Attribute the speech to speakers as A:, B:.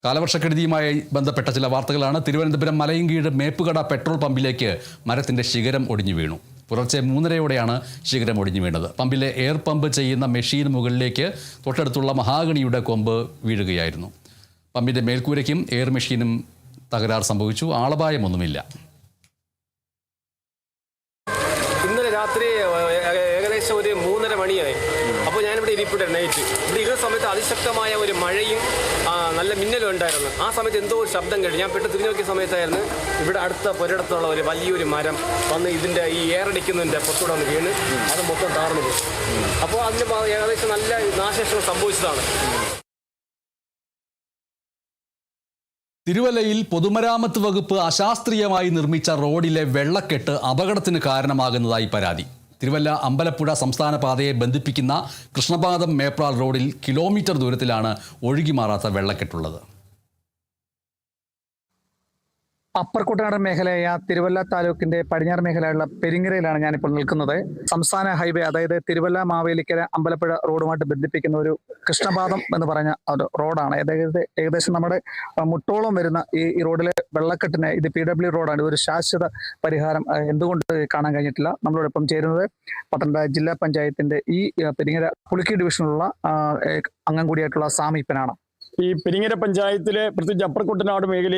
A: കാലവർഷക്കെടുതിയുമായി ബന്ധപ്പെട്ട ചില വാർത്തകളാണ്. തിരുവനന്തപുരം മലയൻകീഴ് മേപ്പുകട പെട്രോൾ പമ്പിലേക്ക് മരത്തിന്റെ ശിഖരം ഒടിഞ്ഞു വീണു. പുലർച്ചെ 3:30-ഓടെയാണ് ശിഖരം ഒടിഞ്ഞു വീണത്. പമ്പിലെ എയർ പമ്പ് ചെയ്യുന്ന മെഷീന് മുകളിലേക്ക് തൊട്ടടുത്തുള്ള മഹാഗണിയുടെ കൊമ്പ് വീഴുകയായിരുന്നു. പമ്പിന്റെ മേൽക്കൂരയ്ക്കും എയർ മെഷീനും തകരാർ സംഭവിച്ചു. ആളപായമൊന്നുമില്ല.
B: ഇന്നലെ രാത്രി ഏകദേശം ഒരു 3:30 മണിയായി. അപ്പോൾ ഞാനിവിടെ ഇരിപ്പിട്ട് നൈറ്റ് ഇവിടെ ഇരുന്ന സമയത്ത് അതിശക്തമായ ഒരു മഴയും നല്ല മിന്നലും ഉണ്ടായിരുന്നു. ആ സമയത്ത് എന്തോ ഒരു ശബ്ദം കേട്ടു. ഞാൻ പെട്ടെന്ന് തിരിഞ്ഞു നോക്കിയ സമയത്തായിരുന്നു ഇവിടെ പുരയിടത്തുള്ള ഒരു വലിയൊരു മരം വന്ന് ഇതിൻ്റെ ഈ എയറടിക്കുന്നതിൻ്റെ പുറത്തൂടെ വന്ന് വീണ് അത് മൊത്തം താർന്നു പോയി. അപ്പോൾ അതിന് ഏകദേശം നല്ല നാശനഷ്ടം സംഭവിച്ചതാണ്.
A: തിരുവല്ലയിൽ പൊതുമരാമത്ത് വകുപ്പ് അശാസ്ത്രീയമായി നിർമ്മിച്ച റോഡിലെ വെള്ളക്കെട്ട് അപകടത്തിന് കാരണമാകുന്നതായി പരാതി. തിരുവല്ല അമ്പലപ്പുഴ സംസ്ഥാന പാതയെ ബന്ധിപ്പിക്കുന്ന കൃഷ്ണപാദം മേപ്രാൾ റോഡിൽ കിലോമീറ്റർ ദൂരത്തിലാണ് ഒഴുകിമാറാത്ത വെള്ളക്കെട്ടുള്ളത്.
C: അപ്പർ കുട്ടനാടൻ മേഖലയായ തിരുവല്ല താലൂക്കിന്റെ പടിഞ്ഞാറ് മേഖലയുള്ള പെരിങ്ങരയിലാണ് ഞാനിപ്പോൾ നിൽക്കുന്നത്. സംസ്ഥാന ഹൈവേ, അതായത് തിരുവല്ല മാവേലിക്കര അമ്പലപ്പുഴ റോഡുമായിട്ട് ബന്ധിപ്പിക്കുന്ന ഒരു കൃഷ്ണപാദം എന്ന് പറഞ്ഞ ഒരു റോഡാണ്. ഏകദേശം നമ്മുടെ മുട്ടോളം വരുന്ന ഈ റോഡിലെ വെള്ളക്കെട്ടിന് ഇത് PW റോഡാണ്. ഒരു ശാശ്വത പരിഹാരം എന്തുകൊണ്ട് കാണാൻ കഴിഞ്ഞിട്ടില്ല. നമ്മളോടൊപ്പം ചേരുന്നത് പത്തനംതിട്ട ജില്ലാ പഞ്ചായത്തിന്റെ ഈ പെരിങ്ങര പുളിക്കി ഡിവിഷനിലുള്ള അംഗം കൂടിയായിട്ടുള്ള സാമീപ്പനാണ്.
D: ഈ പെരിങ്ങര പഞ്ചായത്തിലെ പ്രത്യേകിച്ച് അപ്പർ കുട്ടനാട് മേഖലയിൽ